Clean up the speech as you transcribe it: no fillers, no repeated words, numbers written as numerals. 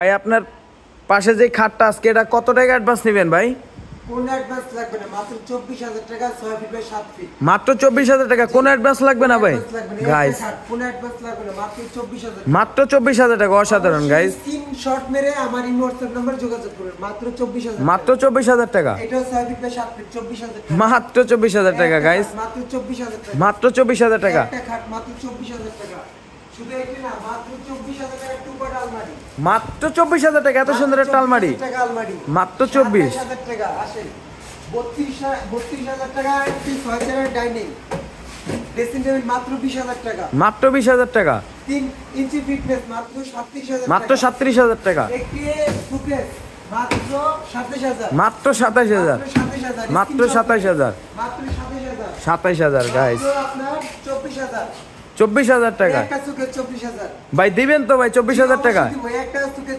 ভাই আপনার পাশে যে খাটটা আজকে এটা কত টাকা অ্যাডভান্স নেবেন ভাই? কোন অ্যাডভান্স লাগবে না, মাত্র 24,000 টাকা, 6 ফিট বাই 7 ফিট। মাত্র 24,000 টাকা, কোনো অ্যাডভান্স লাগবে না ভাই? গাইস কোন অ্যাডভান্স লাগবে না, মাত্র 24,000। মাত্র 24,000 টাকা, অসাধারণ গাইস। স্ক্রিনশট মেরে আমার হোয়াটসঅ্যাপ নাম্বার যোগাযোগ করুন, মাত্র 24,000। মাত্র 24,000 টাকা, এটা 6 ফিট বাই 7 ফিট, 24,000 টাকা। মাত্র 24,000 টাকা গাইস, মাত্র 24,000 টাকা। মাত্র 24,000 টাকা, একটা খাট মাত্র 24,000 টাকা। শুধু এটি না, মাত্র 24,000 টাকা টু পার্ট আলমারি। মাত্র 24,000 টাকা, এত সুন্দর একটা আলমারি। 24,000 টাকা আলমারি, মাত্র 24। 27,000 টাকা। আসেন 32,000 টাকা একটি 6 চেয়ারের ডাইনিং ড্রেসিং টেবিল, মাত্র 20,000 টাকা। মাত্র 20,000 টাকা, 3 ইঞ্চি ফিটনেস, মাত্র 37,000 টাকা। মাত্র 37,000 টাকা, একটি সুকেস, মাত্র 27,000। মাত্র 27,000, মাত্র 27,000, মাত্র 27,000। 27,000 গাইস, মাত্র আপনার 24,000। 24,000 টাকা। একটা সুকেস 24,000। ভাই দিবেন তো ভাই 24,000 টাকা? একটা সুকেস